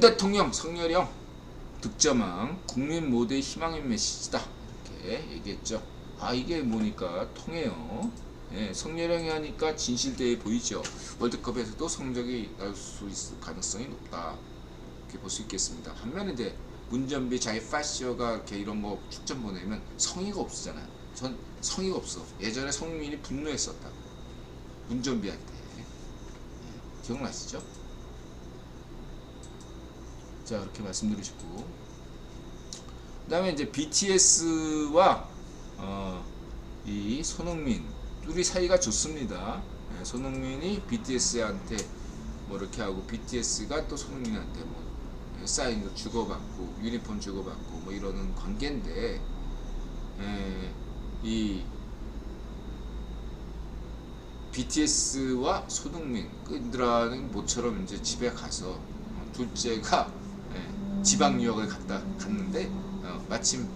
대통령 성렬형 득점왕 국민 모두의 희망의 메시지다 이렇게 얘기했죠. 아 이게 뭐니까 통해요. 예, 성렬형이 하니까 진실되어 보이죠. 월드컵에서도 성적이 나올 수 있을 가능성이 높다 이렇게 볼 수 있겠습니다. 반면에 이제 문전비 자이파시오가 이렇게 이런 거 축전 보내면 성의가 없었잖아요. 전 성의가 없어. 예전에 성민이 분노했었다. 문전비한테. 예, 기억나시죠? 자 이렇게 말씀드리시고, 그 다음에 이제 BTS와 이 손흥민 둘이 사이가 좋습니다. 예, 손흥민이 BTS한테 뭐 이렇게 하고 BTS가 또 손흥민한테 뭐 사인도 주고받고 유니폼 주고받고 뭐 이러는 관계인데, 이 BTS와 손흥민 그들은 모처럼 이제 집에 가서 둘째가 지방 유학을 갔는데 마침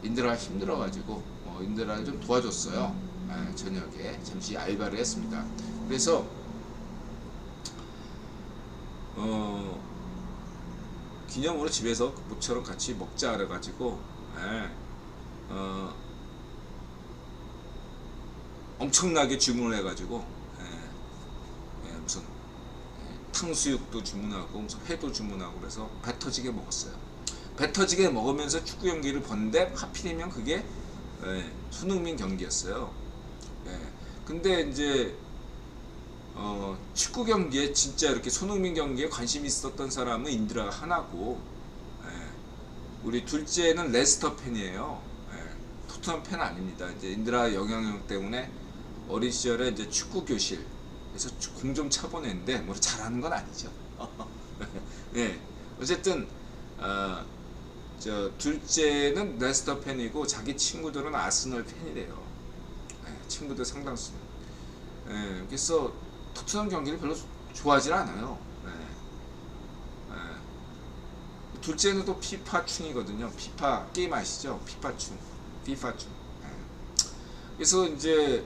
인드라가 힘들어가지고 인드라를 좀 도와줬어요. 저녁에 잠시 알바를 했습니다. 그래서 기념으로 집에서 모처럼 같이 먹자 그래가지고 엄청나게 주문을 해가지고 무슨 탕수육도 주문하고 무슨 회도 주문하고 그래서 배 터지게 먹었어요. 배 터지게 먹으면서 축구 경기를 봤는데 하필이면 그게 손흥민 경기였어요. 근데 이제 축구 경기에 진짜 이렇게 손흥민 경기에 관심 있었던 사람은 인드라가 하나고, 우리 둘째는 레스터 팬이에요. 토트넘 팬 아닙니다. 이제 인드라 영향력 때문에 어린 시절에 이제 축구 교실에서 공 좀 차보냈는데 뭐 잘하는 건 아니죠. 네, 어쨌든 저 둘째는 레스터 팬이고 자기 친구들은 아스널 팬이래요. 친구들 상당수. 그래서 토트넘 경기를 별로 좋아하지 않아요. 둘째는 또 피파충이거든요. 피파 게임 아시죠? 피파충. 그래서 이제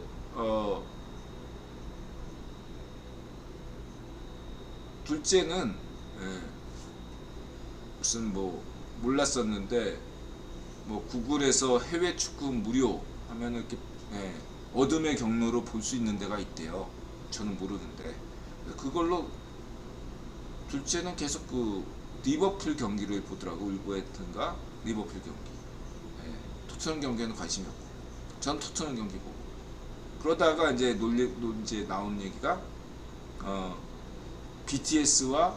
둘째는 무슨 뭐 몰랐었는데 뭐 구글에서 해외 축구 무료 하면 이렇게 어둠의 경로로 볼 수 있는 데가 있대요. 저는 모르는데 그걸로 둘째는 계속 그 리버풀 경기를 보더라고. 울버햄튼과 리버풀 경기. 토트넘 경기에는 관심이 없고 전 토트넘 경기 보고, 그러다가 이제 이제 나온 얘기가 BTS와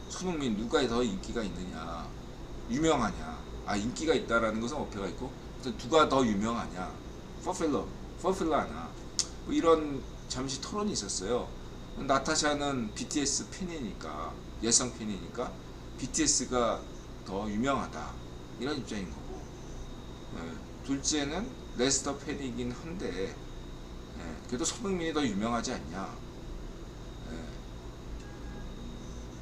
손흥민 누가 더 인기가 있느냐, 유명하냐. 인기가 있다라는 것은 어폐가 있고 누가 더 유명하냐, 퍼필러하나 뭐 이런 잠시 토론이 있었어요. 나타샤는 BTS 팬이니까, 여성 팬이니까 BTS가 더 유명하다 이런 입장인 거고, 둘째는 레스터 팬이긴 한데 그래도 손흥민이 더 유명하지 않냐.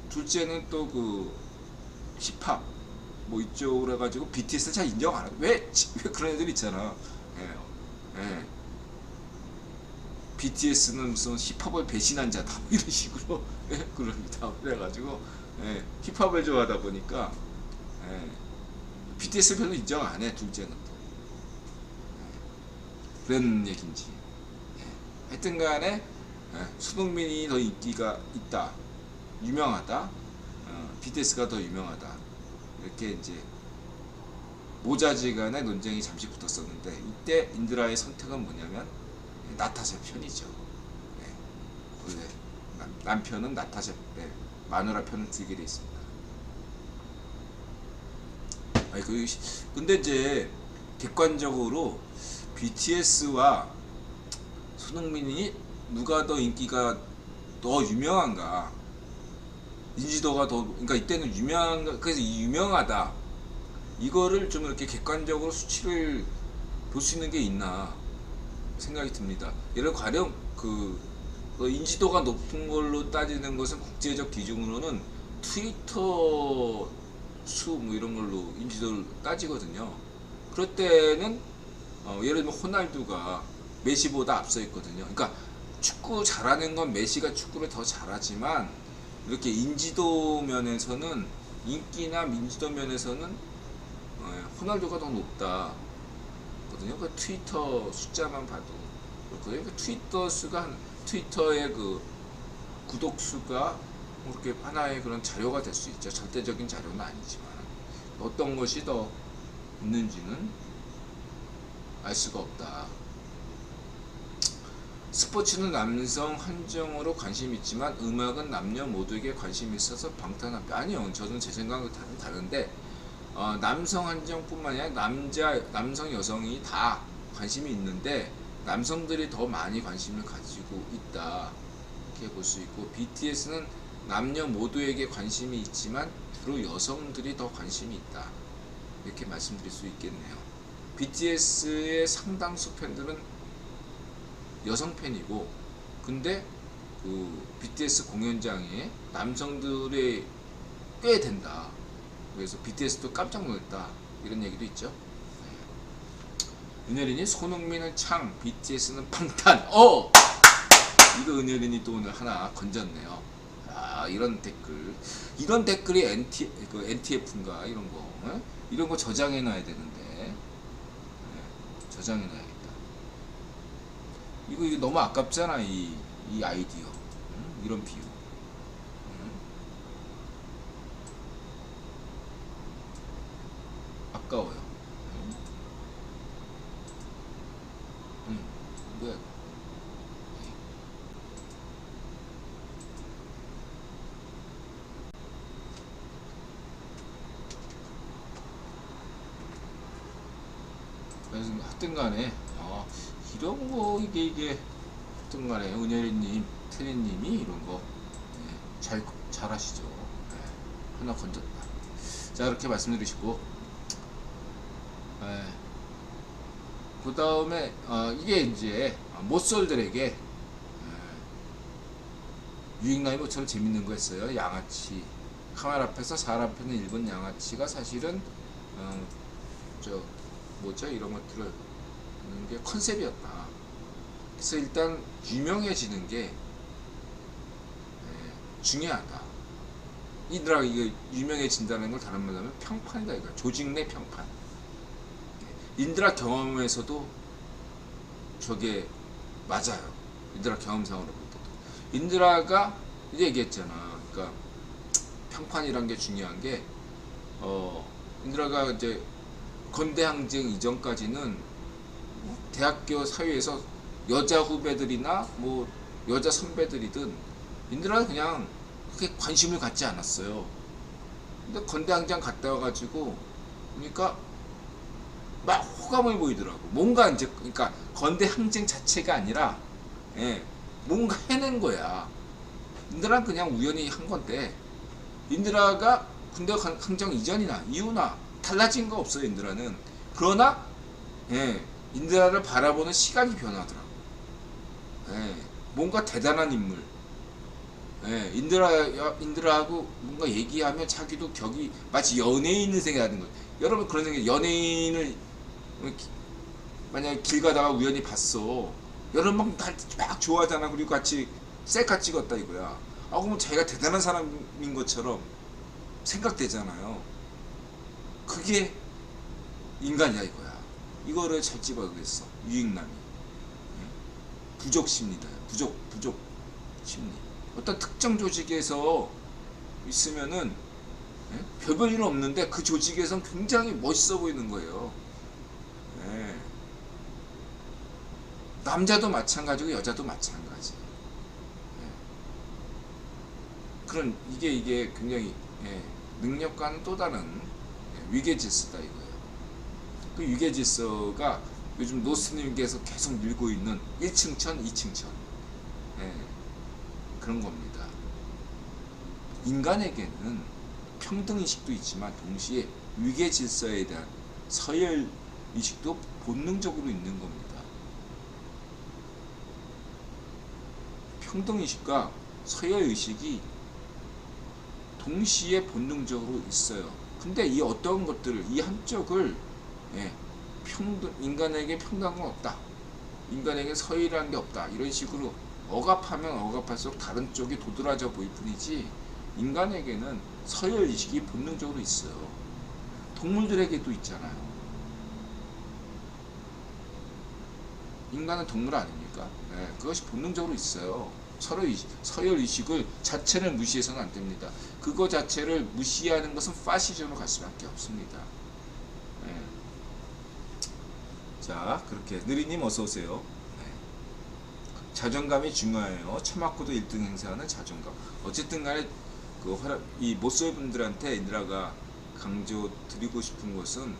둘째는 또 그 힙합 뭐 이쪽으로 해가지고 BTS를 잘 인정 안 하고 왜 그런 애들 있잖아. BTS는 무슨 힙합을 배신한 자다 이런 식으로 그럽니다. 그래가지고 힙합을 좋아하다 보니까 BTS 별로 인정 안 해. 둘째는 그런 얘긴지. 하여튼간에 손흥민이 더 인기가 있다, 유명하다, BTS가 더 유명하다, 이렇게 이제 모자지간의 논쟁이 잠시 붙었었는데, 이때 인드라의 선택은 뭐냐면 나타샤 편이죠. 원래 남편은 나타샤, 마누라 편을 들게 돼 있습니다. 근데 이제 객관적으로 BTS와 손흥민이 누가 더 인기가 더 유명한가, 인지도가 더, 그러니까 이때는 그래서 유명하다 이거를 좀 이렇게 객관적으로 수치를 볼 수 있는 게 있나 생각이 듭니다. 예를 가령 그 인지도가 높은 걸로 따지는 것은 국제적 기준으로는 트위터 수 뭐 이런 걸로 인지도를 따지거든요. 그럴 때는 예를 들면 호날두가 메시보다 앞서 있거든요. 그러니까 축구 잘하는 건 메시가 축구를 더 잘하지만 이렇게 인지도 면에서는 인기나 민주도 면에서는 호날두가 더 높다 거든요. 그 트위터 숫자만 봐도 그렇거든요. 그 트위터의 그 구독 수가 그렇게 하나의 그런 자료가 될 수 있죠. 절대적인 자료는 아니지만 어떤 것이 더 있는지는 알 수가 없다. 스포츠는 남성 한정으로 관심이 있지만 음악은 남녀 모두에게 관심이 있어서 방탄합니다. 아니요, 저는 제 생각은 다른데 남성 한정뿐만 아니라 남성 여성이 다 관심이 있는데 남성들이 더 많이 관심을 가지고 있다 이렇게 볼 수 있고, BTS는 남녀 모두에게 관심이 있지만 주로 여성들이 더 관심이 있다 이렇게 말씀드릴 수 있겠네요. BTS의 상당수 팬들은 여성 팬이고, 근데 그 BTS 공연장에 남성들이 꽤 된다. 그래서 BTS도 깜짝 놀랐다 이런 얘기도 있죠. 은혜린이 손흥민은 창, BTS는 방탄. 이거 은혜린이 또 오늘 하나 건졌네요. 이런 댓글이 NTF인가 이런 거, 이런 거 저장해 놔야 되는데, 저장해 놔야겠다. 이거 너무 아깝잖아, 이 아이디어. 이런 비유. 아까워요. 뭐야. 그래서 하여튼 간에 이런 거 이게 하여튼 간에 은혜리님, 테리님이 이런 거 잘 하시죠. 하나 건졌다. 자, 이렇게 말씀드리시고, 그 다음에 이게 이제 못쏠들에게 유익남이 모처럼 재밌는 거 했어요. 양아치. 카메라 앞에서 사람 패는 일본 양아치가 사실은 이런 것들을 하는 게 컨셉이었다. 그래서 일단 유명해지는 게 중요하다. 이들아, 이거 유명해진다는 걸 다른 말로 하면 평판이다 이거. 조직 내 평판. 인드라 경험에서도 저게 맞아요. 인드라 경험상으로 볼 때도. 인드라가 이제 얘기했잖아. 그러니까 평판이란 게 중요한 게, 인드라가 이제 건대항쟁 이전까지는 대학교 사회에서 여자 후배들이나 뭐 여자 선배들이든 인드라는 그냥 그렇게 관심을 갖지 않았어요. 근데 건대항쟁 갔다 와가지고 그러니까 막 호감을 보이더라고. 뭔가 이제, 그러니까 건대항쟁 자체가 아니라 뭔가 해낸 거야. 인드라는 그냥 우연히 한 건데, 인드라가 군대항쟁 이전이나 이후나 달라진 거 없어요. 인드라는. 그러나 인드라를 바라보는 시각이 변하더라고. 뭔가 대단한 인물. 인드라하고 뭔가 얘기하면 자기도 격이 마치 연예인을 생각하는 거예요. 여러분 그런 생각, 연예인을 만약에 길 가다가 우연히 봤어. 여러분 막 좋아하잖아. 그리고 같이 셀카 찍었다 이거야. 그러면 자기가 대단한 사람인 것처럼 생각되잖아요. 그게 인간이야 이거야. 이거를 잘 집어야겠어. 유익남이. 부족 심리다. 부족 심리. 어떤 특정 조직에서 있으면은 별별 일 없는데 그 조직에선 굉장히 멋있어 보이는 거예요. 남자도 마찬가지고 여자도 마찬가지. 그런 이게 굉장히 능력과는 또 다른 위계질서다 이거예요. 그 위계질서가 요즘 노스님께서 계속 밀고 있는 1층천, 2층천 그런 겁니다. 인간에게는 평등의식도 있지만 동시에 위계질서에 대한 서열의식도 본능적으로 있는 겁니다. 평등의식과 서열의식이 동시에 본능적으로 있어요. 근데 이 어떤 것들을, 이 한쪽을 인간에게 평등은 없다, 인간에게 서열이라는 게 없다, 이런 식으로 억압하면 억압할수록 다른 쪽이 도드라져 보일 뿐이지, 인간에게는 서열 의식이 본능적으로 있어요. 동물들에게도 있잖아요. 인간은 동물 아닙니까? 네, 그것이 본능적으로 있어요. 서열 의식을 자체를 무시해서는 안 됩니다. 그거 자체를 무시하는 것은 파시즘으로 갈 수밖에 없습니다. 네. 자, 그렇게 느리님 어서 오세요. 네. 자존감이 중요해요. 처맞고도 1등 행사하는 자존감. 어쨌든 간에 이 모쏠 분들한테 인드라가 강조 드리고 싶은 것은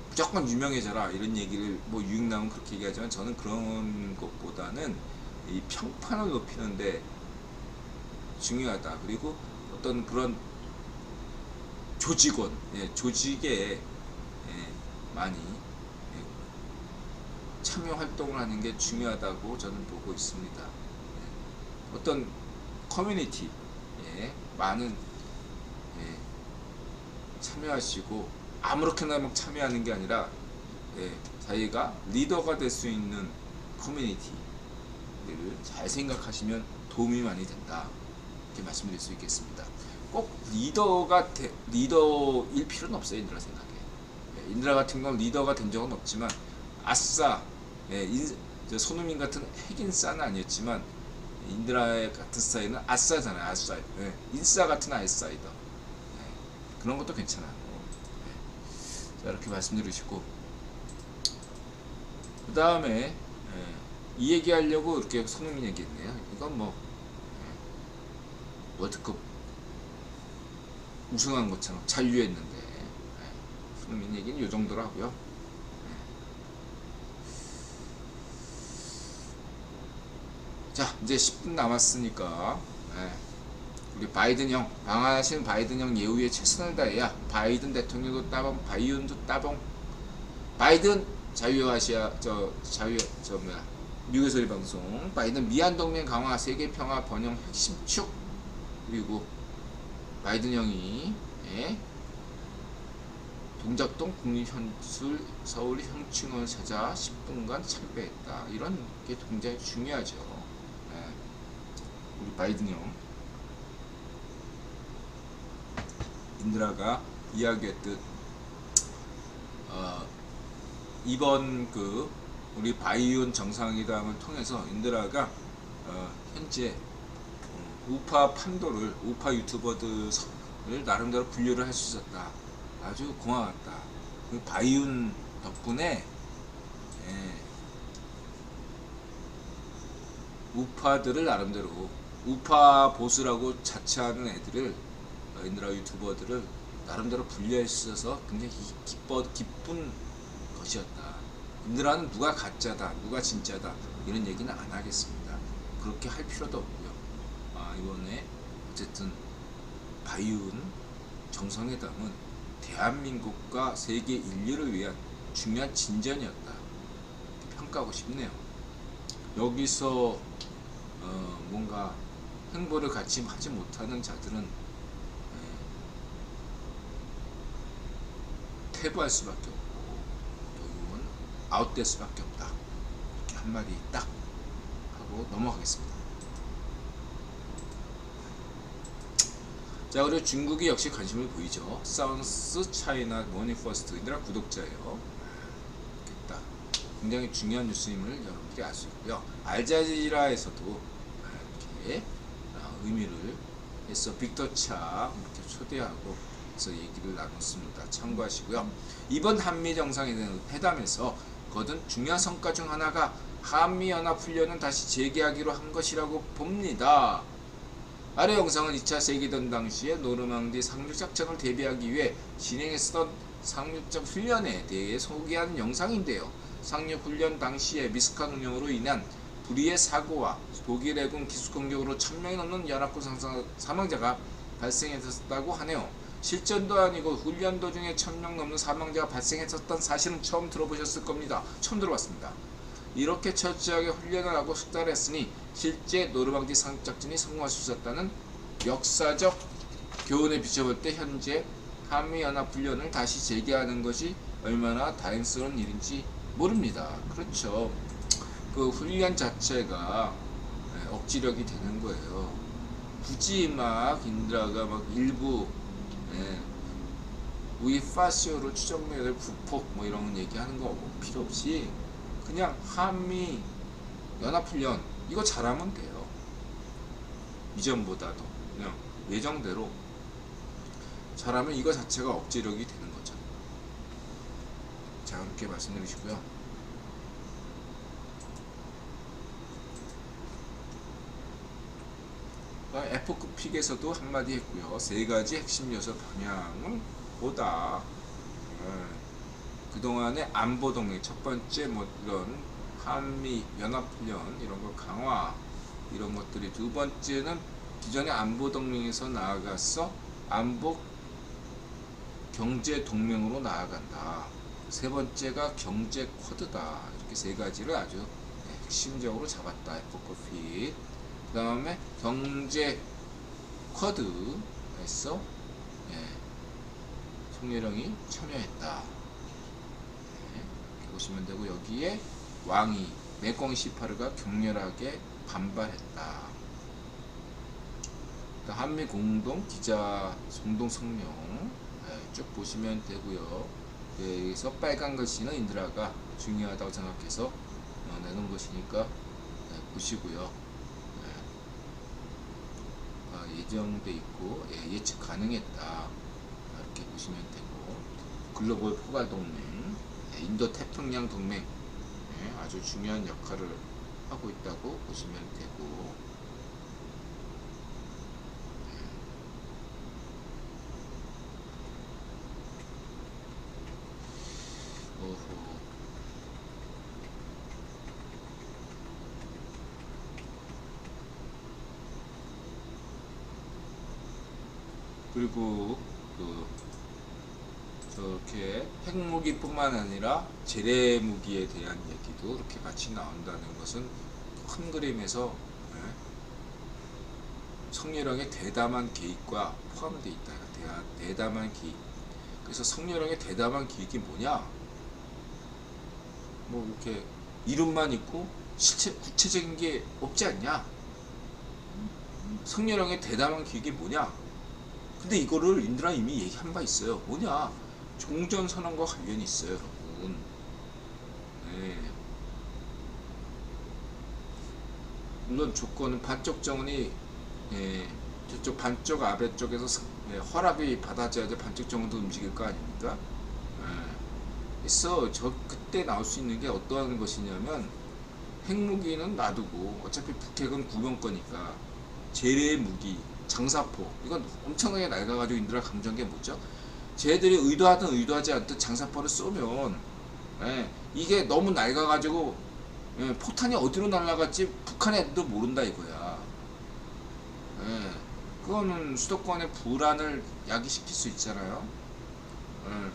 무조건 유명해져라 이런 얘기를 뭐 유익 나오면 그렇게 얘기하지만 저는 그런 것보다는 이 평판을 높이는데 중요하다. 그리고 어떤 그런 조직원, 조직에 많이 참여 활동을 하는 게 중요하다고 저는 보고 있습니다. 어떤 커뮤니티에 많은 참여하시고 아무렇게나 막 참여하는 게 아니라 자기가 리더가 될 수 있는 커뮤니티를 잘 생각하시면 도움이 많이 된다. 이렇게 말씀드릴 수 있겠습니다. 꼭 리더일 필요는 없어요. 인드라 생각에. 인드라 같은 건 리더가 된 적은 없지만 아싸, 손흥민 같은 핵인싸는 아니었지만 인드라의 같은 스타일은 아싸잖아요. 아싸. 인싸 같은 아싸이다. 그런 것도 괜찮아요. 자, 이렇게 말씀드리시고 그 다음에 이 얘기하려고 이렇게 손흥민 얘기했네요. 이건 뭐 월드컵 우승한 것처럼 잔류했는데 손흥민 얘기는 이 정도로 하고요. 자, 이제 10분 남았으니까 우리 바이든 형, 방한하신 바이든 형 예우에 최선을 다해야 바이든 대통령도 따봉, 바이든도 따봉. 바이든 자유아시아 미국의 소리 방송. 바이든 미한 동맹 강화, 세계 평화 번영 핵심 축. 그리고 바이든 형이 동작동 국립현술 서울 형충원을 찾아 10분간 참배했다. 이런 게 굉장히 중요하죠. 우리 바이든 형. 인드라가 이야기했듯 이번 우리 바이온 정상회담을 통해서 인드라가 현재 우파 판도를 우파 유튜버들을 나름대로 분류를 할 수 있었다. 아주 고마웠다. 바이온 덕분에 우파들을 나름대로 우파 보수라고 자처하는 애들을 인드라 유튜버들을 나름대로 분류할 수 있어서 굉장히 기쁜 것이었다. 인드라는 누가 가짜다, 누가 진짜다 이런 얘기는 안 하겠습니다. 그렇게 할 필요도 없고요. 이번에 어쨌든 바이온 정상회담은 대한민국과 세계 인류를 위한 중요한 진전이었다. 평가하고 싶네요. 여기서 뭔가 행보를 같이 하지 못하는 자들은 퇴보할 수밖에 없고 또는 아웃될 수밖에 없다. 이렇게 한마디 딱 하고 넘어가겠습니다. 자, 그리고 중국이 역시 관심을 보이죠. 사운스 차이나 머니퍼스트 인드라 구독자예요. 딱 굉장히 중요한 뉴스임을 여러분들이 알 수 있고요. 알자지라에서도 이렇게 의미를 해서 빅터 차 이렇게 초대하고 그래서 얘기를 나눴습니다. 참고하시고요. 이번 한미 정상회담에서 거둔 중요한 성과 중 하나가 한미연합훈련은 다시 재개하기로 한 것이라고 봅니다. 아래 영상은 2차 세계대전 당시에 노르망디 상륙작전을 대비하기 위해 진행했던 상륙작 훈련에 대해 소개한 영상인데요. 상륙훈련 당시에 미숙한 운영으로 인한 불의의 사고와 독일 해군 기습공격으로 1000명이 넘는 연합군 사망자가 발생했었다고 하네요. 실전도 아니고 훈련 도중에 1000명 넘는 사망자가 발생했었던 사실은 처음 들어보셨을 겁니다. 처음 들어봤습니다. 이렇게 철저하게 훈련을 하고 숙달을 했으니 실제 노르망디 상륙작전이 성공할 수 있었다는 역사적 교훈에 비춰볼 때 현재 한미연합훈련을 다시 재개하는 것이 얼마나 다행스러운 일인지 모릅니다. 그렇죠. 그 훈련 자체가 억지력이 되는 거예요. 굳이 막 인드라가 막 일부 예, 우이파시오로 추정맥을 부폭 뭐 이런 얘기하는 거 필요 없이 그냥 한미 연합훈련 이거 잘하면 돼요. 이전보다도 그냥 예정대로 잘하면 이거 자체가 억제력이 되는 거죠. 자, 그렇게 말씀드리시고요. F급 픽에서도 한마디 했고요. 세 가지 핵심 요소 방향은 뭐다. 그동안의 안보 동맹 첫 번째 뭐 이런 한미 연합훈련 이런 거 강화 이런 것들이, 두 번째는 기존의 안보 동맹에서 나아가서 안보 경제 동맹으로 나아간다. 세 번째가 경제 쿼드다. 이렇게 세 가지를 아주 핵심적으로 잡았다. F급 그 다음에 경제 쿼드에서 송예령이 참여했다. 이렇게 보시면 되고, 여기에 왕이 메콩 시파르가 격렬하게 반발했다. 한미 공동 기자 공동 성명 쭉 보시면 되고요. 여기서 빨간 글씨는 인드라가 중요하다고 생각해서 내놓은 것이니까 보시고요. 예정돼 있고 예측 가능했다. 이렇게 보시면 되고, 글로벌 포괄 동맹, 인도 태평양 동맹 아주 중요한 역할을 하고 있다고 보시면 되고, 그리고 저렇게 핵무기뿐만 아니라 재래무기에 대한 얘기도 이렇게 같이 나온다는 것은 큰 그림에서 성렬령의 대담한 개입과 포함되어 있다. 대담한 개입. 그래서 성렬령의 대담한 개입이 뭐냐? 뭐 이렇게 이름만 있고 실체 구체적인 게 없지 않냐? 성렬령의 대담한 개입이 뭐냐? 근데 이거를 인드라 이미 얘기한 바 있어요. 뭐냐? 종전선언과 관련이 있어요, 여러분. 물론 조건은 반쪽 정원이 저쪽 반쪽 아베 쪽에서 허락이 받아져야지 반쪽 정원도 움직일 거 아닙니까? 그래서 그때 나올 수 있는 게 어떠한 것이냐면, 핵무기는 놔두고 어차피 북핵은 구경 거니까 재래 무기, 장사포, 이건 엄청나게 낡아가지고 인드라 감정한 게 뭐죠? 쟤들이 의도하든 의도하지 않든 장사포를 쏘면 이게 너무 낡아가지고 폭탄이 어디로 날아갈지 북한 애들도 모른다 이거야. 그거는 수도권의 불안을 야기시킬 수 있잖아요.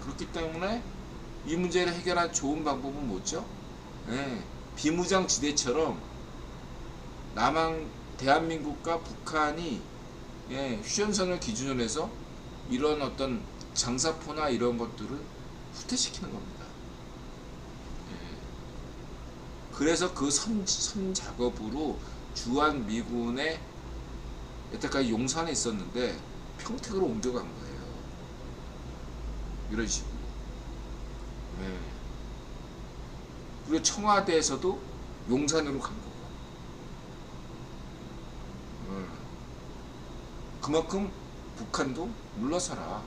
그렇기 때문에 이 문제를 해결할 좋은 방법은 뭐죠? 비무장지대처럼 대한민국과 북한이 휴전선을 기준으로 해서 이런 어떤 장사포나 이런 것들을 후퇴시키는 겁니다. 그래서 그 선 작업으로 주한 미군의 여태까지 용산에 있었는데 평택으로 옮겨간 거예요. 이런 식으로. 그리고 청와대에서도 용산으로 간 거고. 그만큼 북한도 물러서라.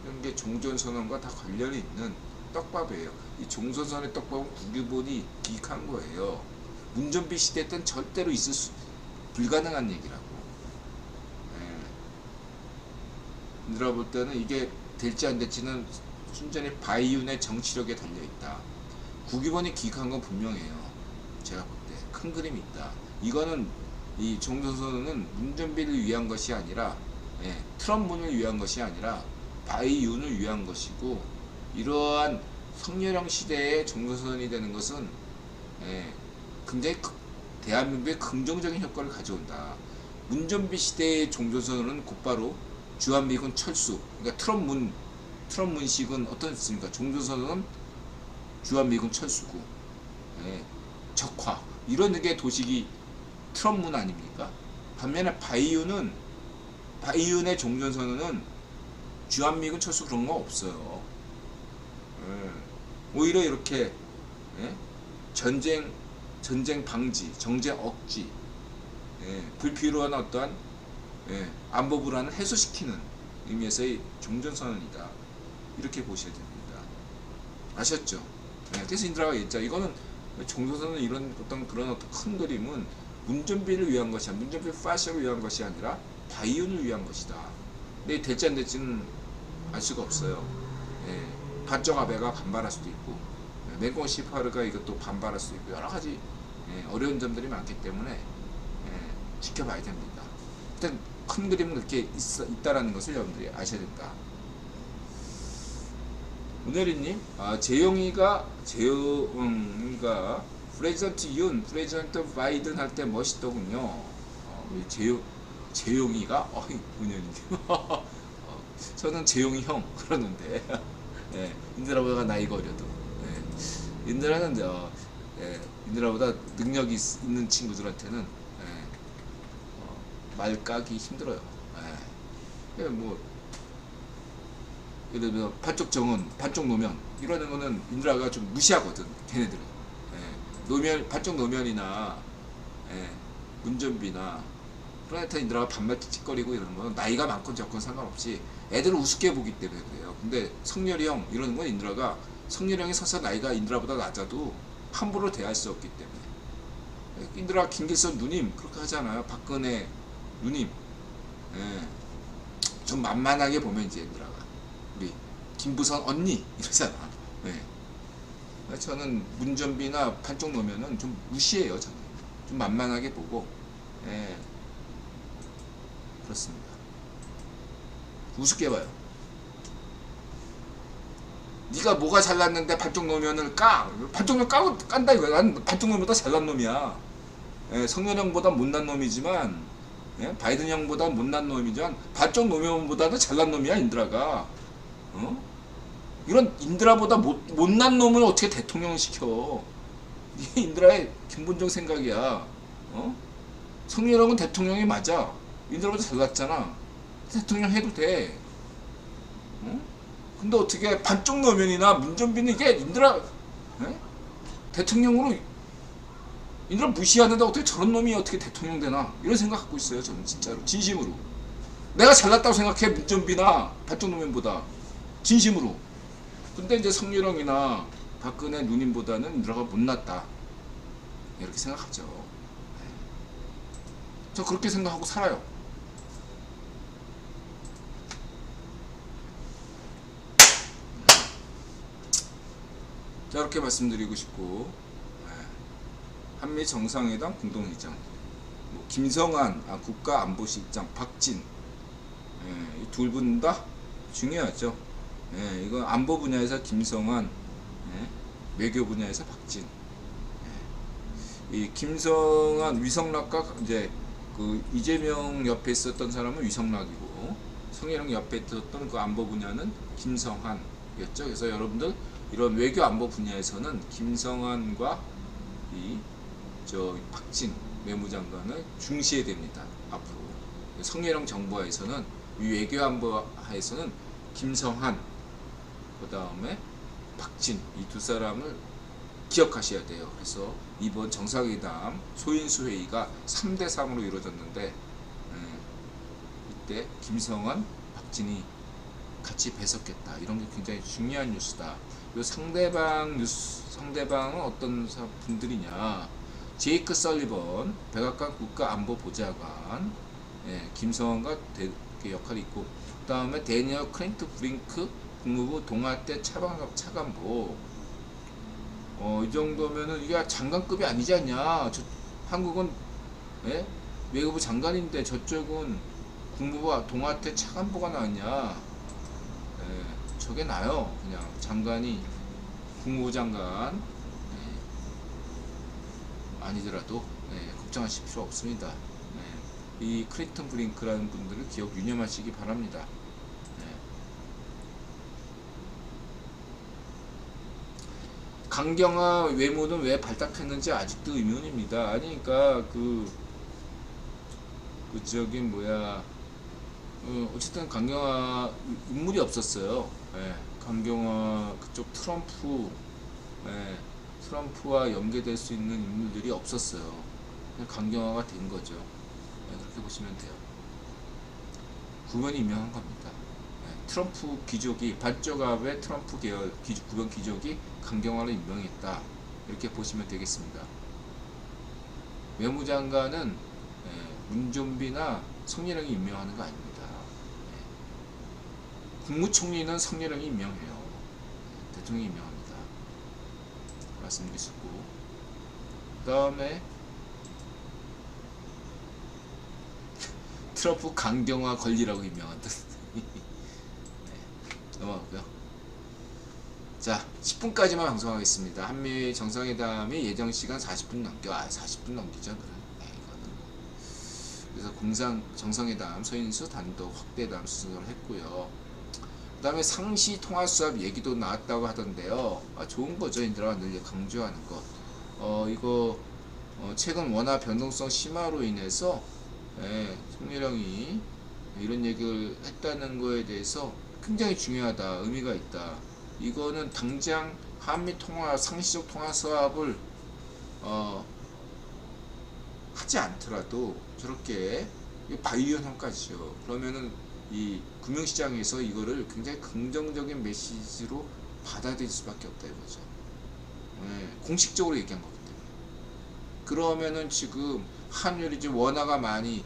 이런 게 종전선언과 다 관련이 있는 떡밥이에요. 이 종전선언의 떡밥은 국유본이 기획한 거예요. 문전비 시대 때는 절대로 불가능한 얘기라고. 인드라 볼 때는 이게 될지 안 될지는 순전히 바이윤의 정치력에 달려있다. 국유본이 기획한 건 분명해요. 제가 볼 때 큰 그림이 있다. 이거는 이 종전선언은 문전비를 위한 것이 아니라 트럼프를 위한 것이 아니라 바이윤을 위한 것이고, 이러한 성렬령 시대의 종전선언이 되는 것은 굉장히 대한민국에 긍정적인 효과를 가져온다. 문전비 시대의 종전선언은 곧바로 주한미군 철수, 그러니까 트럼문식은 어떻습니까? 종전선언은 주한미군 철수고, 적화, 이런 게 도식이 트럼문 아닙니까? 반면에 바이윤의 종전선언은 주한미군 철수 그런 거 없어요. 예. 오히려 이렇게 예? 전쟁 방지, 정쟁 억지, 예. 불필요한 어떠한 예. 안보 불안을 해소시키는 의미에서의 종전선언이다. 이렇게 보셔야 됩니다. 아셨죠? 예. 그래서 인드라가 얘기했죠. 이거는 종전선언 이런 그런 큰 그림은 문전비를 위한 것이 아니라 문전비 파시를 위한 것이 아니라 바이윤을 위한 것이다. 근데 될지 안 될지는 알 수가 없어요. 예. 반쪽 아베가 반발할 수도 있고 맹공 시파르가 이것도 반발할 수도 있고 여러 가지 예. 어려운 점들이 많기 때문에 예. 지켜봐야 됩니다. 일단 큰 그림은 그렇게 있다라는 것을 여러분들이 아셔야 된다. 문혜리님, 재용이가 프레지던트 윤, 프레지던트 바이든 할 때 멋있더군요. 재용이가 문혜리님. 저는 재용이 형 그러는데 예, 인드라보다 나이가 어려도 인드라는 인드라보다 능력이 있는 친구들한테는 말 까기 힘들어요. 뭐 예를 들면 반쪽 정원, 반쪽 노면 이러는 거는 인드라가 좀 무시하거든. 걔네들은 반쪽 노면이나 문전비나 그러니까 인드라가 반말 틱틱거리고 이러는 건 나이가 많건 적건 상관없이 애들을 우습게 보기 때문에 그래요. 근데 성렬이 형 이러는 건 인드라가 성렬이 형이 서서 나이가 인드라보다 낮아도 함부로 대할 수 없기 때문에 인드라 김길선 누님 그렇게 하잖아요. 박근혜 누님 좀 만만하게 보면 이제 인드라가 우리 김부선 언니 이러잖아. 저는 문전비나 반쪽 놓으면은 좀 무시해요. 저는 좀 만만하게 보고 그렇습니다. 우습게 봐요. 네가 뭐가 잘났는데 반쪽 놓으면은 반쪽 놓으면 깐다 이거야. 난 반쪽 놓으면보다 잘난 놈이야. 성렬 형보다 못난 놈이지만 바이든 형보다 못난 놈이지만 반쪽 놓으면보다는 잘난 놈이야 인드라가. 이런 인드라보다 못난 놈을 어떻게 대통령을 시켜? 이게 인드라의 근본적 생각이야. 성렬 형은 대통령이 맞아. 인드라보다 잘났잖아. 대통령 해도 돼. 근데 어떻게 반쪽 노면이나 문전비는 이게 인드라 대통령으로 인드라 무시하는데 어떻게 저런 놈이 어떻게 대통령 되나 이런 생각 갖고 있어요. 저는 진짜로 진심으로 내가 잘났다고 생각해. 문전비나 반쪽 노면보다 진심으로. 근데 이제 성렬형이나 박근혜 누님보다는 인드라가 못났다 이렇게 생각하죠. 저 그렇게 생각하고 살아요. 자, 이렇게 말씀드리고 싶고 한미 정상회담 공동의장 김성한 국가안보실장 박진 이 둘 분 다 중요하죠. 이건 안보 분야에서 김성한 외교 분야에서 박진. 이 김성한 위성락과 이제 그 이재명 옆에 있었던 사람은 위성락이고 성희롱 옆에 있었던 그 안보 분야는 김성한이었죠. 그래서 여러분들 이런 외교 안보 분야에서는 김성한과 박진 외무장관을 중시해야 됩니다. 앞으로 성희롱 정부하에서는 이 외교 안보하에서는 김성한 그 다음에 박진 이 두 사람을 기억하셔야 돼요. 그래서 이번 정상회담 소인수 회의가 3대3으로 이루어졌는데 이때 김성한, 박진이 같이 배석했다. 이런 게 굉장히 중요한 뉴스다. 이 상대방은 어떤 분들이냐? 제이크 설리번 백악관 국가안보보좌관, 김성한과 역할이 있고, 그 다음에 데니얼 크랭트 브링크 국무부 동아태 차관보. 이 정도면은 이게 장관급이 아니지 않냐? 한국은 외교부 장관인데 저쪽은 국무부 동아태 차관보가 나왔냐? 저게 나요. 그냥 장관이 국무부 장관 아니더라도 걱정하실 필요 없습니다. 이 크레이턴 브링크라는 분들을 기억 유념하시기 바랍니다. 강경화 외무는 왜 발탁했는지 아직도 의문입니다. 아니, 그러니까 그 저기 뭐야, 어쨌든 강경화 인물이 없었어요. 예, 강경화 그쪽 예, 트럼프와 연계될 수 있는 인물들이 없었어요. 그냥 강경화가 된 거죠. 예, 그렇게 보시면 돼요. 구변이 임명한 겁니다. 예, 트럼프 귀족이 반쪽압의 트럼프 계열 구변 귀족이 강경화를 임명했다. 이렇게 보시면 되겠습니다. 외무장관은 문좀비나 성렬영이 임명하는 거 아닙니다. 국무총리는 성렬영이 임명해요. 대통령이 임명합니다. 말씀드리시고, 그 다음에 트럼프 강경화 권리라고 임명한다. 네, 넘어가고요. 자, 10분까지만 방송하겠습니다. 한미 정상회담이 예정 시간 40분 넘겨. 40분 넘기죠. 네, 이거는. 그래서 공상 정상회담 소인수 단독 확대담 수준으로 했고요. 그 다음에 상시 통화 수합 얘기도 나왔다고 하던데요. 좋은 거죠. 인들아 늘 강조하는 것. 이거 최근 원화 변동성 심화로 인해서 송렬영이 이런 얘기를 했다는 거에 대해서 굉장히 중요하다, 의미가 있다. 이거는 당장 한미 통화 상시적 통화 수합을 하지 않더라도 저렇게 바이오 효과죠. 그러면은 이 금융시장에서 이거를 굉장히 긍정적인 메시지로 받아들일 수밖에 없다 이거죠. 공식적으로 얘기한 거기 때문에. 그러면은 지금 환율이 지금 원화가 많이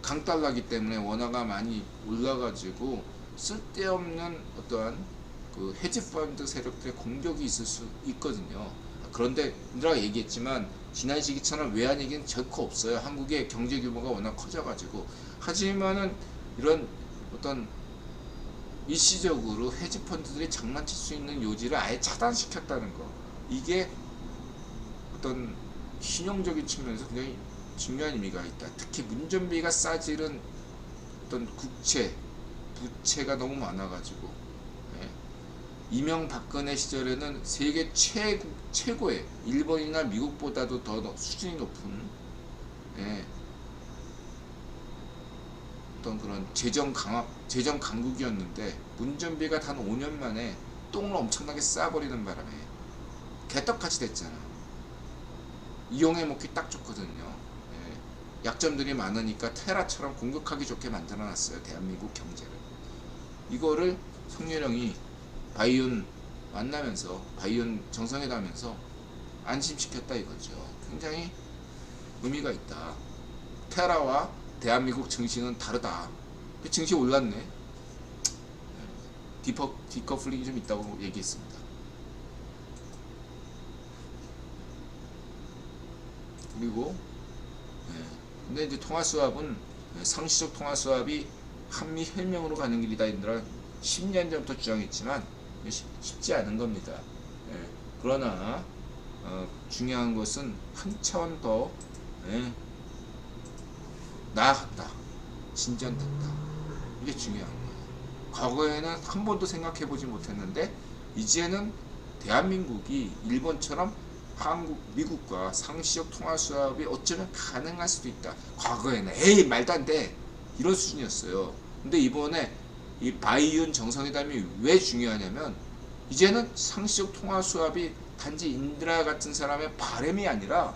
강달러기 때문에 원화가 많이 올라가지고 쓸데없는 어떠한 그 헤지펀드 세력들의 공격이 있을 수 있거든요. 그런데 내가 얘기했지만 지난 시기처럼 외환 얘기는 결코 없어요. 한국의 경제 규모가 워낙 커져가지고. 하지만은 이런 어떤 일시적으로 헤지펀드들이 장난칠 수 있는 요지를 아예 차단시켰다는 거, 이게 어떤 신용적인 측면에서 굉장히 중요한 의미가 있다. 특히 문전비가 싸지른 어떤 국채, 부채가 너무 많아가지고 이명박근혜 시절에는 세계 최고의 일본이나 미국보다도 더 수준이 높은 어떤 그런 재정 강국이었는데 문전비가 단 5년 만에 똥을 엄청나게 싸버리는 바람에 개떡같이 됐잖아. 이용해 먹기 딱 좋거든요. 약점들이 많으니까 테라처럼 공격하기 좋게 만들어놨어요. 대한민국 경제를. 이거를 송렬영이 바이온 만나면서, 바이온 정상회담하면서 안심시켰다 이거죠. 굉장히 의미가 있다. 테라와 대한민국 증시는 다르다. 증시 올랐네. 디커플링이 좀 있다고 얘기했습니다. 그리고 근데 이제 통화수합은 상시적 통화수합이 한미 혈명으로 가는 길이다. 인들아 10년 전부터 주장했지만 쉽지 않은 겁니다. 그러나 중요한 것은 한 차원 더 나아갔다, 진전됐다. 이게 중요한 거예요. 과거에는 한 번도 생각해보지 못했는데 이제는 대한민국이 일본처럼 미국과 상시적 통화 수합이 어쩌면 가능할 수도 있다. 과거에는 에이 말도 안 돼 이런 수준이었어요. 근데 이번에 이 바이온 정상회담이 왜 중요하냐면 이제는 상시적 통화 수합이 단지 인드라 같은 사람의 바람이 아니라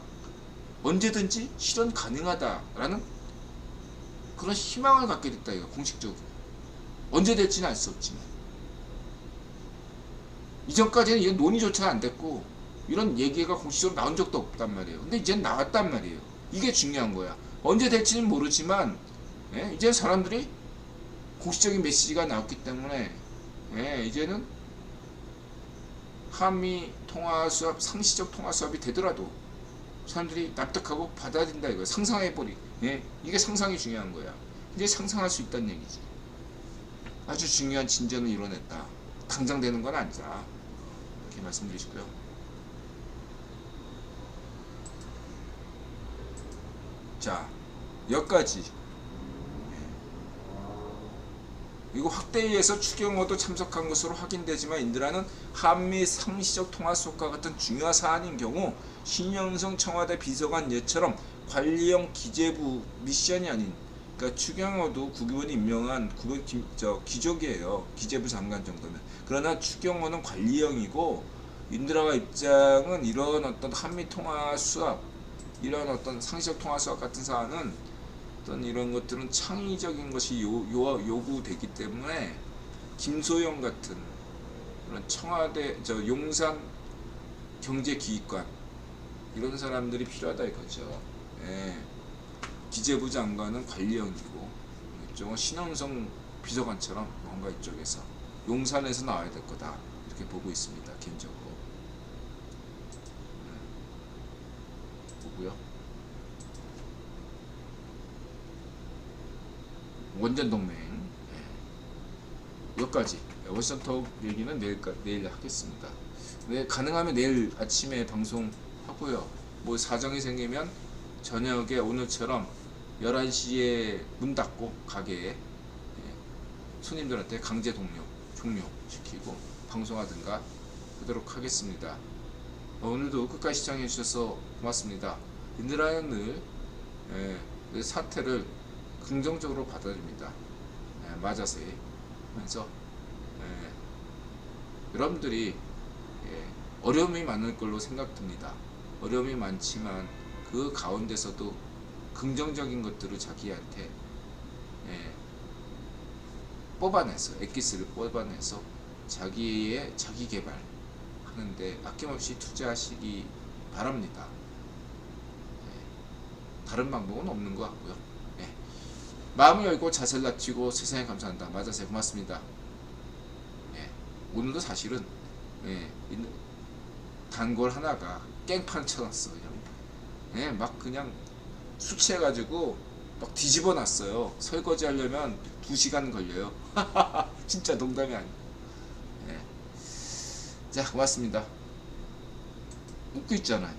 언제든지 실현 가능하다라는 그런 희망을 갖게 됐다 이거. 공식적으로 언제 될지는 알 수 없지만 이전까지는 이런 논의조차 안 됐고 이런 얘기가 공식적으로 나온 적도 없단 말이에요. 근데 이제는 나왔단 말이에요. 이게 중요한 거야. 언제 될지는 모르지만 이제 사람들이 공식적인 메시지가 나왔기 때문에 이제는 한미 통화수합, 상시적 통화수합이 되더라도 사람들이 납득하고 받아들인다 이거야. 상상해버리. 이게 상상이 중요한 거야. 이제 상상할 수 있다는 얘기지. 아주 중요한 진전을 이뤄냈다. 당장 되는 건 아니다. 이렇게 말씀드리시고요. 자, 여기까지. 이거 확대위에서 추경호도 참석한 것으로 확인되지만 인드라는 한미 상시적 통화 수합과 같은 중요한 사안인 경우 신영성 청와대 비서관 예처럼 관리형 기재부 미션이 아닌, 그러니까 추경호도 국회의원이 임명한 기족이에요. 기재부 장관 정도면. 그러나 추경호는 관리형이고 인드라가 입장은 이런 어떤 한미 통화 수합, 이런 어떤 상시적 통화 수합 같은 사안은 어떤 이런 것들은 창의적인 것이 요구되기 때문에 김소영 같은 그런 청와대 용산 경제기획관 이런 사람들이 필요하다 이거죠. 예. 기재부 장관은 관리형이고 이쪽은 신원성 비서관처럼 뭔가 이쪽에서 용산에서 나와야 될 거다 이렇게 보고 있습니다. 개인적으로 보고요. 원전 동맹 여기까지. 워싱턴 얘기는 내일 하겠습니다. 네, 가능하면 내일 아침에 방송하고요. 뭐 사정이 생기면 저녁에 오늘처럼 11시에 문 닫고 가게에 손님들한테 강제 종료시키고 방송하든가 하도록 하겠습니다. 오늘도 끝까지 시청해 주셔서 고맙습니다. 인드라는 늘 사태를 긍정적으로 받아줍니다. 맞아서 하면서 여러분들이 어려움이 많을 걸로 생각됩니다. 어려움이 많지만 그 가운데서도 긍정적인 것들을 자기한테 뽑아내서 엑기스를 뽑아내서 자기 개발 하는데 아낌없이 투자하시기 바랍니다. 다른 방법은 없는 것 같고요. 마음을 열고 자세를 낮추고 세상에 감사한다. 맞아서 고맙습니다. 오늘도 사실은 단골 하나가 깽판 쳐놨어요. 막 그냥 술 취해가지고 막 뒤집어 놨어요. 설거지 하려면 2시간 걸려요. 진짜 농담이 아니에요. 자, 고맙습니다. 웃고 있잖아요.